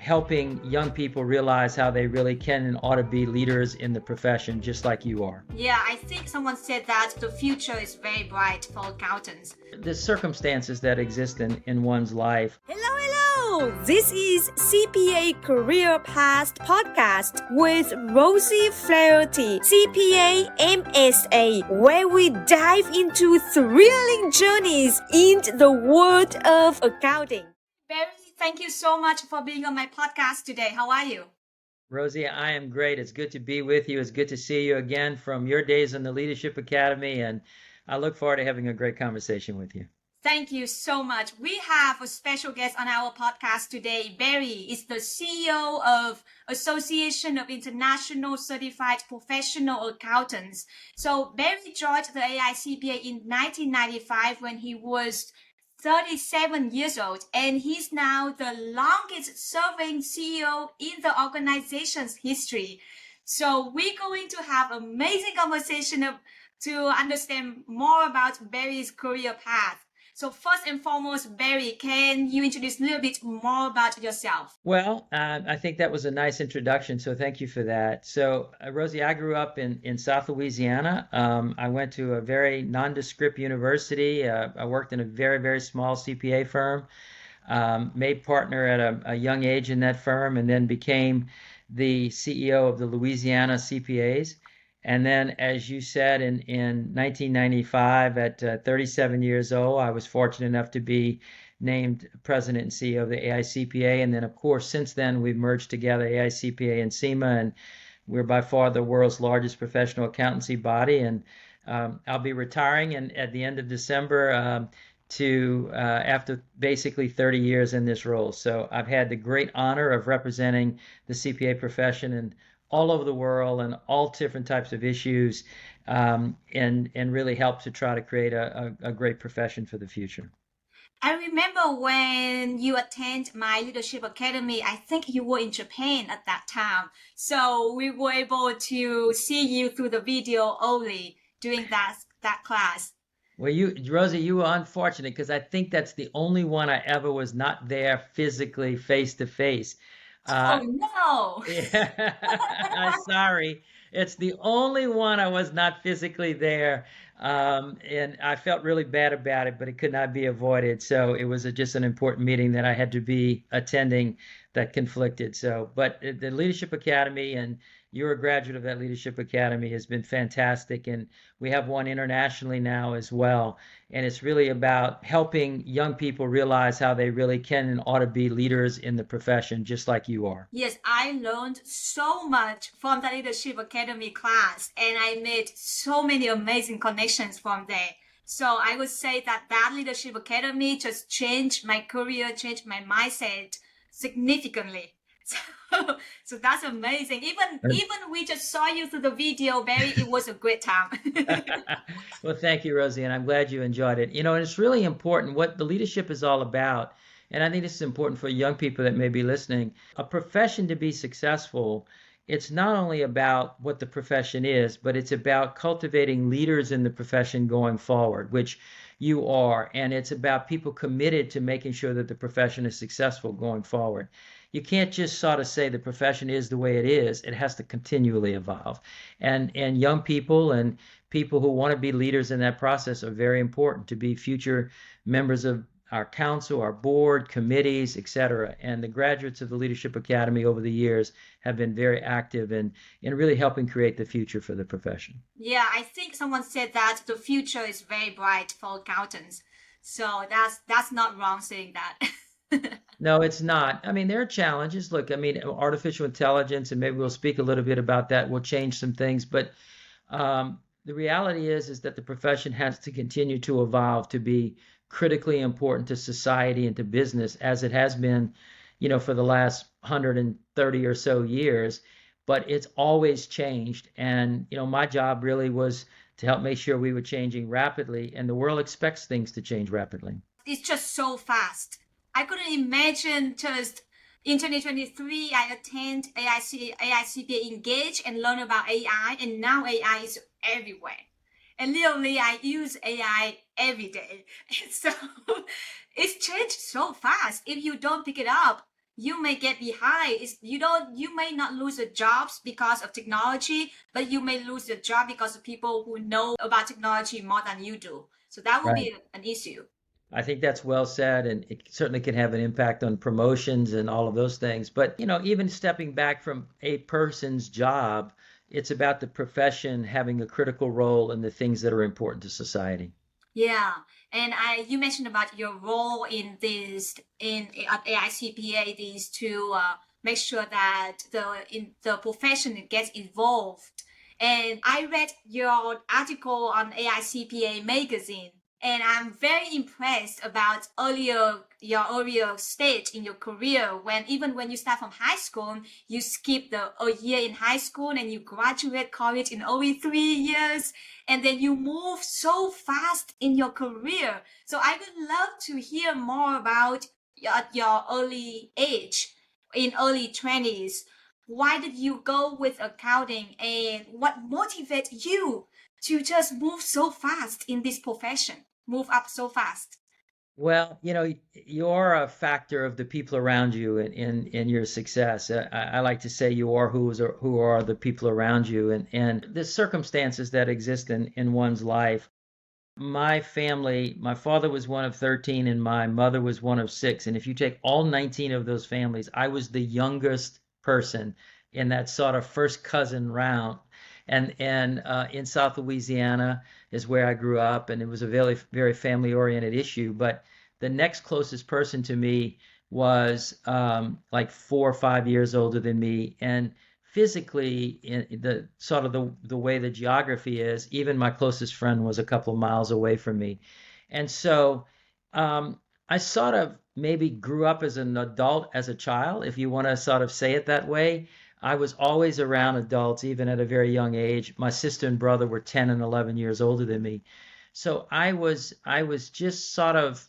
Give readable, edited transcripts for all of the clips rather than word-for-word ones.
helping young people realize how they really can and ought to be leaders in the profession, just like you are. Yeah, I think someone said that the future is very bright for accountants. The circumstances that exist in one's life. Hello. This is CPA Career Path Podcast with Rosie Flaherty, CPA MSA, where we dive into thrilling journeys in the world of accounting. Barry, thank you so much for being on my podcast today. How are you? Rosie, I am great. It's good to be with you. It's good to see you again from your days in the Leadership Academy, and I look forward to having a great conversation with you. Thank you so much. We have a special guest on our podcast today. Barry is the CEO of Association of International Certified Professional Accountants. So Barry joined the AICPA in 1995 when he was 37 years old, and he's now the longest serving CEO in the organization's history. So we're going to have an amazing conversation to understand more about Barry's career path. So first and foremost, Barry, can you introduce a little bit more about yourself? Well, I think that was a nice introduction, so thank you for that. So, Rosie, I grew up in South Louisiana. I went to a very nondescript university. I worked in a very, very small CPA firm, made partner at a young age in that firm, and then became the CEO of the Louisiana CPAs. And then, as you said, in 1995, at 37 years old, I was fortunate enough to be named president and CEO of the AICPA. And then, of course, since then, we've merged together AICPA and SEMA, and we're by far the world's largest professional accountancy body. And I'll be retiring at the end of December after basically 30 years in this role. So I've had the great honor of representing the CPA profession and all over the world and all different types of issues, and really help to try to create a great profession for the future. I remember when you attended my leadership academy, I think you were in Japan at that time. So we were able to see you through the video only during that class. Well, Rosie, you were unfortunate because I think that's the only one I ever was not there physically face to face. Oh no! Yeah, I'm sorry. It's the only one I was not physically there. And I felt really bad about it, but it could not be avoided. So it was just an important meeting that I had to be attending that conflicted. So, but the Leadership Academy, and you're a graduate of that Leadership Academy, has been fantastic. And we have one internationally now as well. And it's really about helping young people realize how they really can and ought to be leaders in the profession, just like you are. Yes, I learned so much from the Leadership Academy class, and I made so many amazing connections from there. So I would say that Leadership Academy just changed my career, changed my mindset significantly. So that's amazing. Even we just saw you through the video, Barry. It was a great time. Well, thank you, Rosie, and I'm glad you enjoyed it. And it's really important what the leadership is all about. And I think this is important for young people that may be listening. A profession to be successful, it's not only about what the profession is, but it's about cultivating leaders in the profession going forward, which you are. And it's about people committed to making sure that the profession is successful going forward. You can't just sort of say the profession is the way it is. It has to continually evolve. And young people and people who want to be leaders in that process are very important to be future members of our council, our board, committees, etc. And the graduates of the Leadership Academy over the years have been very active in really helping create the future for the profession. Yeah, I think someone said that the future is very bright for accountants. So that's not wrong saying that. No, it's not. I mean, there are challenges. Look, I mean, artificial intelligence, and maybe we'll speak a little bit about that, will change some things. But the reality is that the profession has to continue to evolve to be critically important to society and to business, as it has been, for the last 130 or so years. But it's always changed. And, my job really was to help make sure we were changing rapidly. And the world expects things to change rapidly. It's just so fast. I couldn't imagine just in 2023, I attend AICPA Engage and learn about AI, and now AI is everywhere. And literally, I use AI every day. And so it's changed so fast. If you don't pick it up, you may get behind. You may not lose your jobs because of technology, but you may lose your job because of people who know about technology more than you do. So that will Right. be an issue. I think that's well said, and it certainly can have an impact on promotions and all of those things. But, even stepping back from a person's job, it's about the profession having a critical role in the things that are important to society. Yeah, and you mentioned about your role in this in at AICPA is to make sure that the profession gets involved. And I read your article on AICPA magazine, and I'm very impressed about your earlier stage in your career when even when you start from high school, you skip a year in high school and you graduate college in only 3 years, and then you move so fast in your career. So I would love to hear more about at your early age, in early 20s. Why did you go with accounting and what motivated you to just move so fast in this profession, move up so fast? Well, you're a factor of the people around you in your success. I like to say you are who are the people around you, and the circumstances that exist in one's life. My family, my father was one of 13 and my mother was one of six. And if you take all 19 of those families, I was the youngest person in that sort of first cousin round. And in South Louisiana is where I grew up, and it was a very, very family-oriented issue. But the next closest person to me was like 4 or 5 years older than me, and physically, in the sort of the way the geography is, even my closest friend was a couple of miles away from me. And so I sort of maybe grew up as an adult as a child, if you want to sort of say it that way. I was always around adults, even at a very young age. My sister and brother were 10 and 11 years older than me. So I was just sort of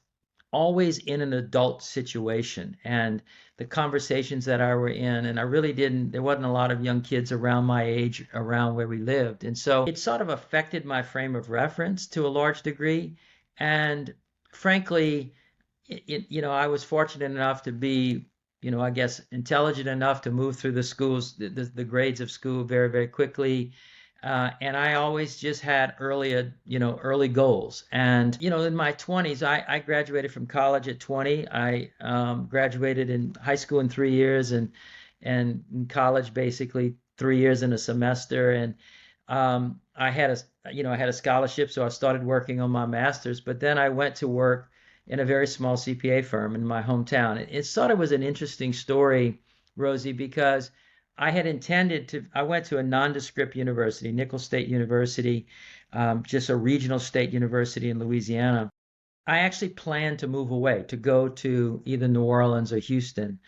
always in an adult situation, and the conversations that I were in, and I really didn't, there wasn't a lot of young kids around my age around where we lived. And so it sort of affected my frame of reference to a large degree. And frankly, I was fortunate enough to be, I guess, intelligent enough to move through the schools, the grades of school very, very quickly. And I always just had early goals. And, in my 20s, I graduated from college at 20. I graduated in high school in 3 years, and in college basically 3 years in a semester. And I had a scholarship, so I started working on my master's. But then I went to work in a very small CPA firm in my hometown. It sort of was an interesting story, Rosie, because I went to a nondescript university, Nicholls State University, just a regional state university in Louisiana. I actually planned to move away, to go to either New Orleans or Houston.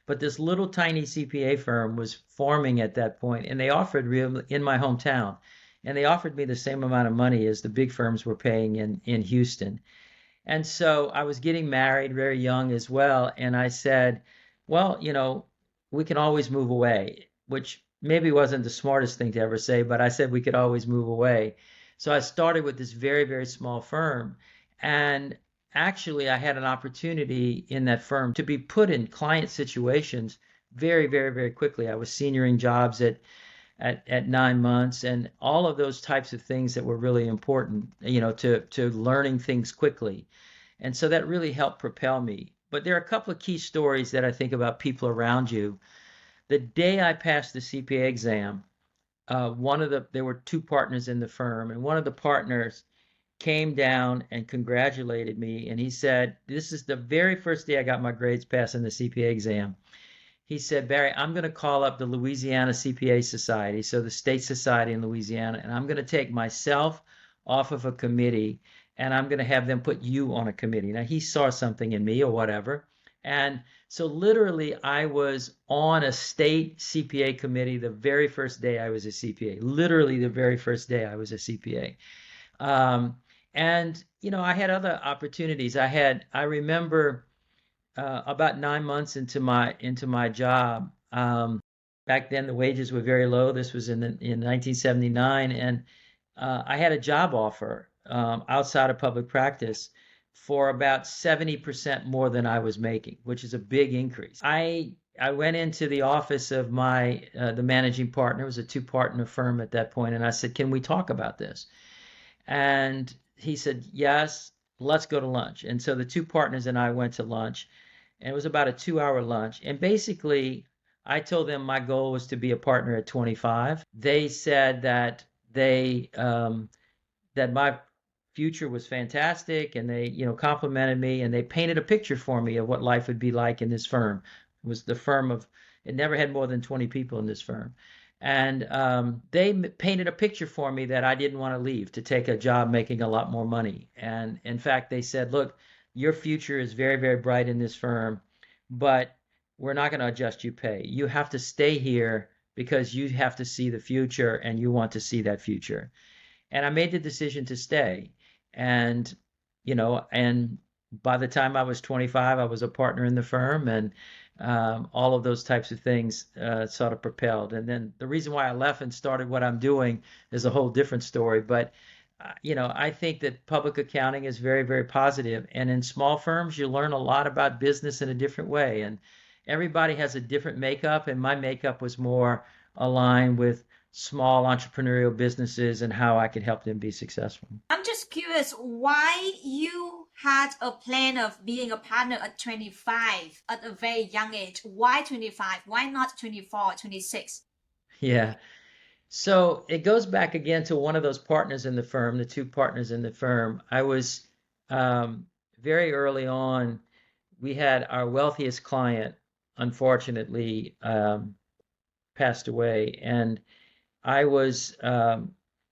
But this little tiny CPA firm was forming at that point, and they offered in my hometown, and they offered me the same amount of money as the big firms were paying in Houston. And so I was getting married very young as well. And I said, well, we can always move away, which maybe wasn't the smartest thing to ever say, but I said we could always move away. So I started with this very, very small firm. And actually, I had an opportunity in that firm to be put in client situations very, very, very quickly. I was senioring jobs at 9 months, and all of those types of things that were really important, to learning things quickly. And so that really helped propel me. But there are a couple of key stories that I think about people around you. The day I passed the CPA exam, there were two partners in the firm, and one of the partners came down and congratulated me. And he said, this is the very first day I got my grades passing the CPA exam. He said, Barry, I'm going to call up the Louisiana CPA Society, so the state society in Louisiana, and I'm going to take myself off of a committee, and I'm going to have them put you on a committee. Now, he saw something in me or whatever. And so literally, I was on a state CPA committee the very first day I was a CPA, literally the very first day I was a CPA. And, I had other opportunities. I remember about 9 months into my job. Back then, the wages were very low. This was in 1979, and I had a job offer outside of public practice for about 70% more than I was making, which is a big increase. I went into the office of my the managing partner. It was a two-partner firm at that point, and I said, "Can we talk about this?" And he said, "Yes, let's go to lunch." And so the two partners and I went to lunch, and it was about a 2-hour lunch. And basically, I told them my goal was to be a partner at 25. They said that that my future was fantastic, and they, complimented me, and they painted a picture for me of what life would be like in this firm. It was the firm of, it never had more than 20 people in this firm. And they painted a picture for me that I didn't want to leave to take a job making a lot more money. And in fact, they said, "Look, your future is very, very bright in this firm, but we're not going to adjust your pay. You have to stay here because you have to see the future and you want to see that future." And I made the decision to stay. And, and by the time I was 25, I was a partner in the firm, and all of those types of things sort of propelled. And then the reason why I left and started what I'm doing is a whole different story. But, I think that public accounting is very, very positive. And in small firms, you learn a lot about business in a different way. And everybody has a different makeup, and my makeup was more aligned with small entrepreneurial businesses and how I could help them be successful. I'm just curious why you had a plan of being a partner at 25 at a very young age. Why 25? Why not 24, 26? Yeah. So it goes back again to one of those partners in the firm, the two partners in the firm. I was very early on, we had our wealthiest client, unfortunately, passed away. And I was,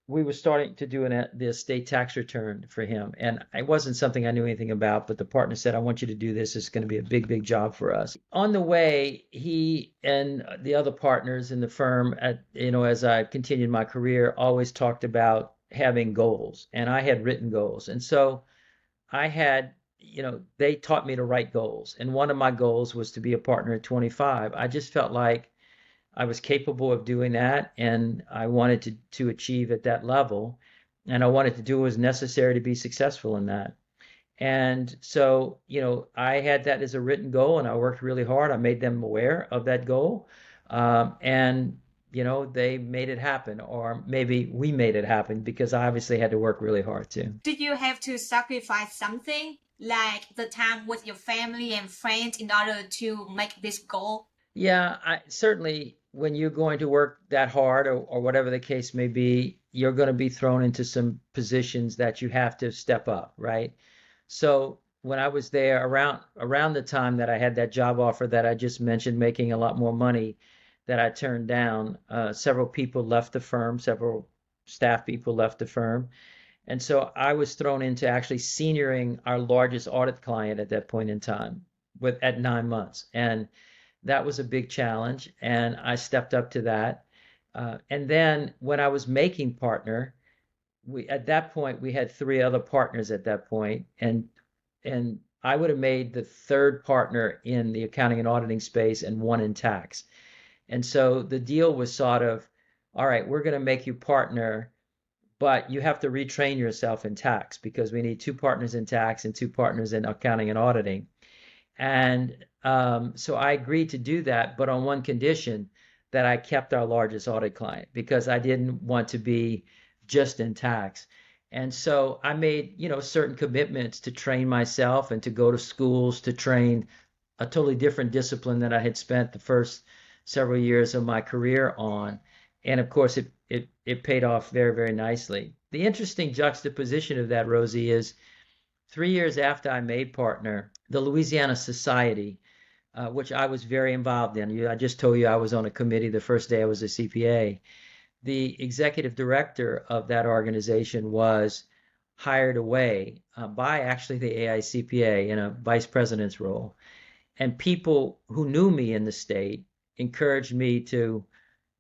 we were starting to do the estate tax return for him. And it wasn't something I knew anything about, but the partner said, "I want you to do this. It's going to be a big, big job for us." On the way, he and the other partners in the firm, as I continued my career, always talked about having goals. And I had written goals. And so I had, they taught me to write goals. And one of my goals was to be a partner at 25. I just felt like I was capable of doing that, and I wanted to achieve at that level, and I wanted to do what was necessary to be successful in that. And so, I had that as a written goal, and I worked really hard. I made them aware of that goal, and they made it happen, or maybe we made it happen, because I obviously had to work really hard too. Did you have to sacrifice something, like the time with your family and friends, in order to make this goal? Yeah, certainly when you're going to work that hard, or whatever the case may be, you're going to be thrown into some positions that you have to step up, right? So when I was there around the time that I had that job offer that I just mentioned, making a lot more money, that I turned down, several people left the firm, several staff people left the firm. And so I was thrown into actually senioring our largest audit client at that point in time at 9 months. And that was a big challenge, and I stepped up to that. And then when I was making partner, at that point we had 3 other partners at that point, and I would have made the 3rd partner in the accounting and auditing space and 1 in tax. And so the deal was sort of, all right, we're going to make you partner, but you have to retrain yourself in tax, because we need 2 partners in tax and 2 partners in accounting and auditing. And so I agreed to do that, but on one condition, that I kept our largest audit client, because I didn't want to be just in tax. And so I made, certain commitments to train myself and to go to schools to train a totally different discipline that I had spent the first several years of my career on. And of course, it paid off very, very nicely. The interesting juxtaposition of that, Rosie, is 3 years after I made partner, the Louisiana Society, which I was very involved in. I just told you I was on a committee the first day I was a CPA. The executive director of that organization was hired away by actually the AICPA in a vice president's role. And people who knew me in the state encouraged me to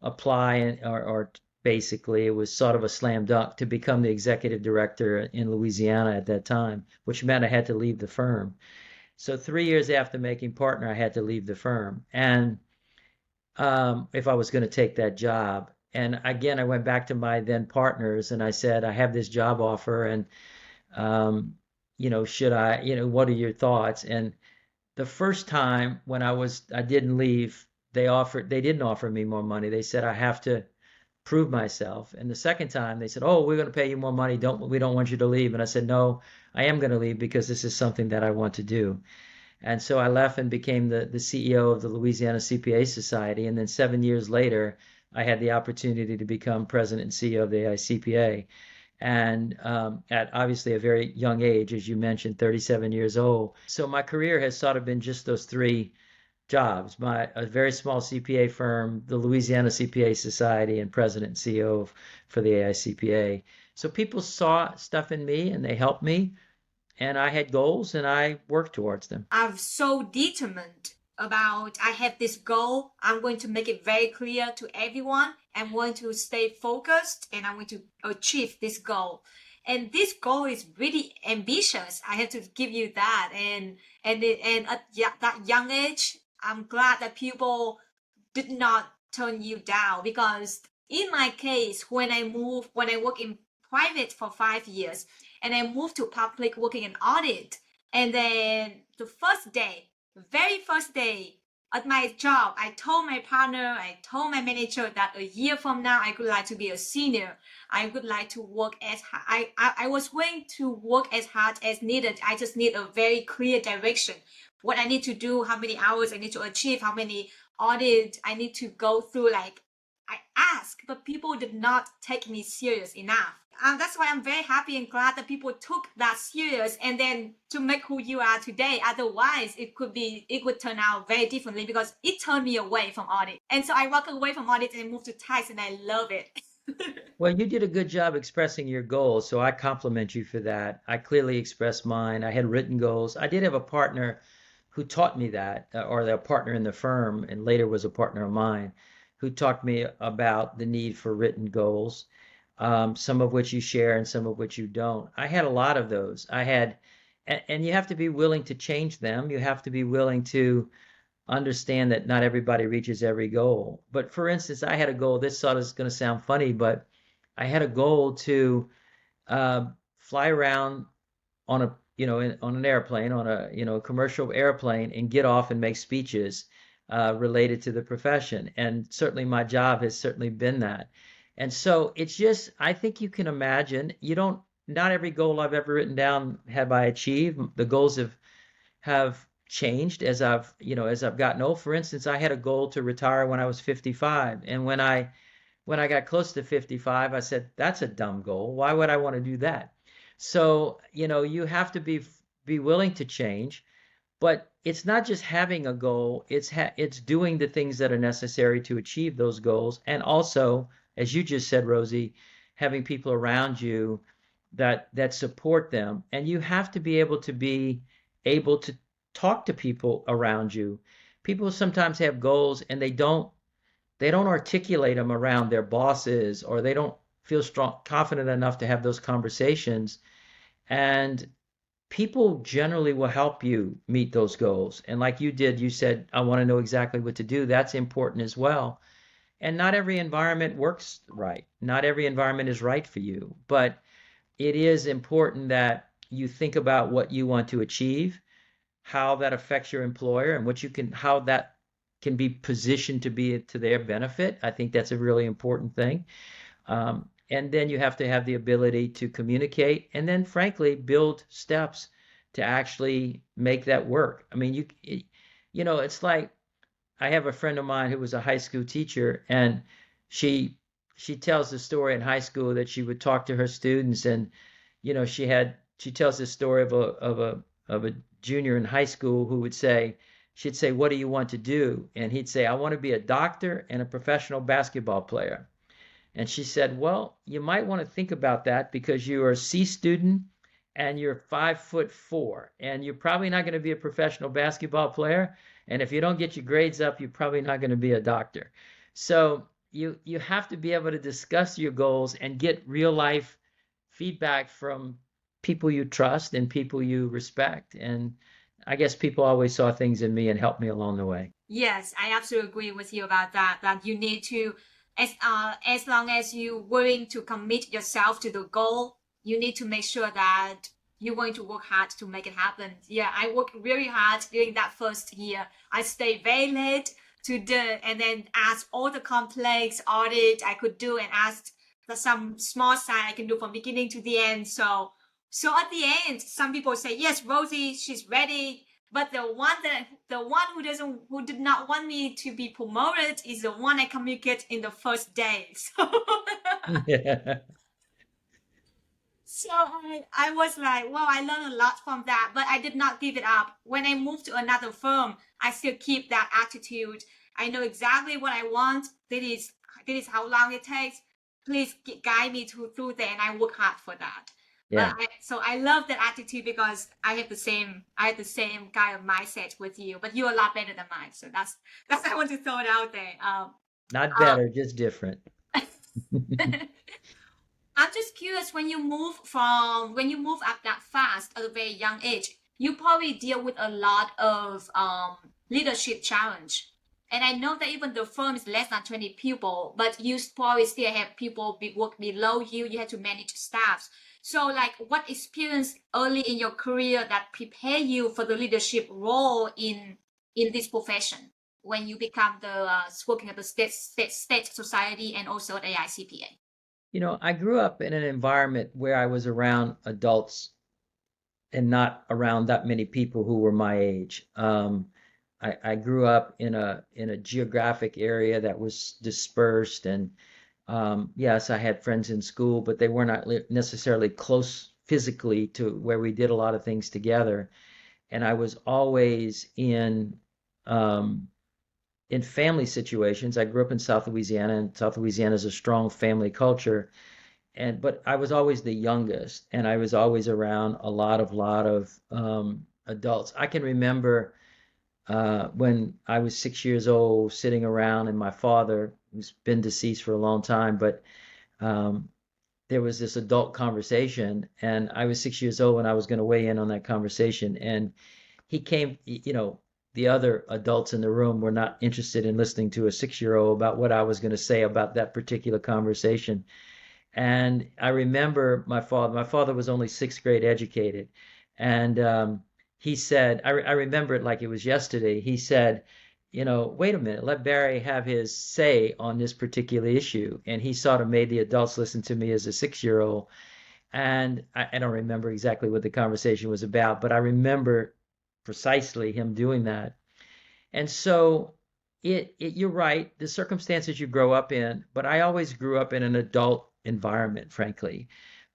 apply, or basically it was sort of a slam dunk to become the executive director in Louisiana at that time, which meant I had to leave the firm. So 3 years after making partner, I had to leave the firm, and if I was going to take that job. And again, I went back to my then partners and I said, I have this job offer, and should I, what are your thoughts? And the first time when I didn't leave, they didn't offer me more money. They said I have to prove myself. And the second time they said, "Oh, we're going to pay you more money. We don't want you to leave." And I said, "No, I am going to leave because this is something that I want to do." And so I left and became the CEO of the Louisiana CPA Society. And then 7 years later, I had the opportunity to become president and CEO of the AICPA. And at obviously a very young age, as you mentioned, 37 years old. So my career has sort of been just those three jobs: a very small CPA firm, the Louisiana CPA Society, and president and CEO for the AICPA. So people saw stuff in me and they helped me, and I had goals and I worked towards them. I'm so determined about I have this goal. I'm going to make it very clear to everyone. I'm going to stay focused and I'm going to achieve this goal. And this goal is really ambitious. I have to give you that. And at that young age, I'm glad that people did not turn you down, because in my case, when I work in private for 5 years and I moved to public working in audit, and then the very first day at my job, I told my partner, I told my manager that a year from now, I would like to be a senior. I would like to work as hard. I was willing to work as hard as needed. I just need a very clear direction. What I need to do, how many hours I need to achieve, how many audits I need to go through. Like, I asked, but people did not take me serious enough. That's why I'm very happy and glad that people took that serious, and then to make who you are today. Otherwise, it would turn out very differently, because it turned me away from audit. And so I walked away from audit and moved to tax, and I love it. Well, you did a good job expressing your goals, so I compliment you for that. I clearly expressed mine. I had written goals. I did have a partner who taught me that, or a partner in the firm, and later was a partner of mine, who taught me about the need for written goals, some of which you share and some of which you don't. I had a lot of those. And you have to be willing to change them. You have to be willing to understand that not everybody reaches every goal. But for instance, I had a goal. This sort of is going to sound funny, but I had a goal to fly around on a on an airplane, on a commercial airplane, and get off and make speeches related to the profession. And certainly my job has certainly been that. And so it's just, I think you can imagine, not every goal I've ever written down have I achieved. The goals have changed as I've gotten old. For instance, I had a goal to retire when I was 55. And when I got close to 55, I said, that's a dumb goal. Why would I want to do that? So, you have to be willing to change, but it's not just having a goal, it's doing the things that are necessary to achieve those goals. And also, as you just said, Rosie, having people around you that support them. And you have to be able to talk to people around you. People sometimes have goals and they don't articulate them around their bosses, or they don't feel confident enough to have those conversations. And people generally will help you meet those goals. And like you did, you said, I want to know exactly what to do. That's important as well. And not every environment works right. Not every environment is right for you. But it is important that you think about what you want to achieve, how that affects your employer, and how that can be positioned to be to their benefit. I think that's a really important thing. And then you have to have the ability to communicate, and then frankly build steps to actually make that work. I mean, it's like, I have a friend of mine who was a high school teacher, and she tells the story in high school that she would talk to her students, and she tells the story of a junior in high school who she'd say, what do you want to do? And he'd say, I want to be a doctor and a professional basketball player. And she said, well, you might want to think about that, because you are a C student and you're 5'4", and you're probably not going to be a professional basketball player. And if you don't get your grades up, you're probably not going to be a doctor. So you have to be able to discuss your goals and get real life feedback from people you trust and people you respect. And I guess people always saw things in me and helped me along the way. Yes, I absolutely agree with you about that. That you need to, as long as you're willing to commit yourself to the goal, you need to make sure that you're going to work hard to make it happen. Yeah, I worked really hard during that first year. I stayed very late and then asked all the complex audit I could do and asked for some small side I can do from beginning to the end. So at the end, some people say, yes, Rosie, she's ready. But the one who did not want me to be promoted is the one I communicate in the first day. Yeah. So I was like, well, I learned a lot from that, but I did not give it up. When I moved to another firm, I still keep that attitude. I know exactly what I want. This is how long it takes. Please guide me through there, and I work hard for that. Yeah. So I love that attitude because I have the same kind of mindset with you, but you're a lot better than mine. So that's I want to throw it out there. Not better, just different. I'm just curious, when you move up that fast at a very young age, you probably deal with a lot of leadership challenge. And I know that even the firm is less than 20 people, but you probably still have people work below you. You have to manage staffs. So like, what experience early in your career that prepare you for the leadership role in this profession when you become working at the state society and also at AICPA? I grew up in an environment where I was around adults and not around that many people who were my age. I grew up in a geographic area that was dispersed, and yes, I had friends in school, but they were not necessarily close physically to where we did a lot of things together. And I was always in family situations. I grew up in South Louisiana, and South Louisiana is a strong family culture. But I was always the youngest, and I was always around a lot of adults. I can remember when I was 6 years old, sitting around, and my father, who's been deceased for a long time, but there was this adult conversation, and I was 6 years old and I was going to weigh in on that conversation. And he came, the other adults in the room were not interested in listening to a 6-year-old about what I was going to say about that particular conversation. And I remember my father was only sixth grade educated. And he said, I remember it like it was yesterday. He said, wait a minute, let Barry have his say on this particular issue. And he sort of made the adults listen to me as a 6-year-old. And I don't remember exactly what the conversation was about, but I remember precisely him doing that. And so you're right, the circumstances you grow up in, but I always grew up in an adult environment, frankly.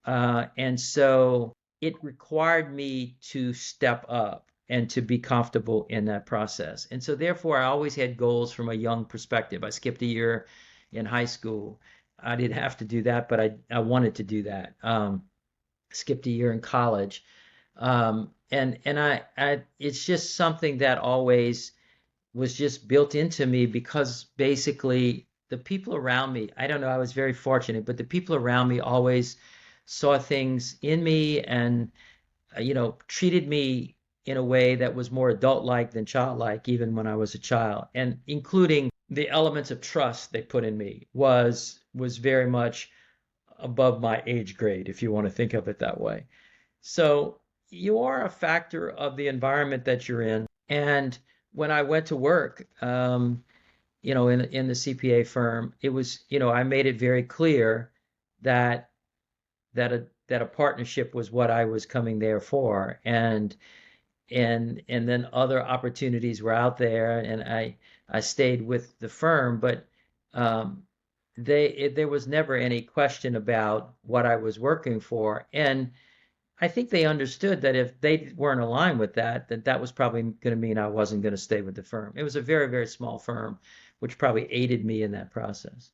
And so it required me to step up and to be comfortable in that process. And so therefore, I always had goals from a young perspective. I skipped a year in high school. I didn't have to do that, but I wanted to do that. Skipped a year in college. And it's just something that always was just built into me, because basically the people around me, I don't know, I was very fortunate, but the people around me always saw things in me and, treated me in a way that was more adult-like than childlike, even when I was a child. And including the elements of trust they put in me was very much above my age grade, if you want to think of it that way. So you are a factor of the environment that you're in. And when I went to work, in the CPA firm, it was, I made it very clear that a partnership was what I was coming there for, and then other opportunities were out there, and I stayed with the firm, but there was never any question about what I was working for. And I think they understood that if they weren't aligned with that was probably going to mean I wasn't going to stay with the firm. It was a very, very small firm, which probably aided me in that process.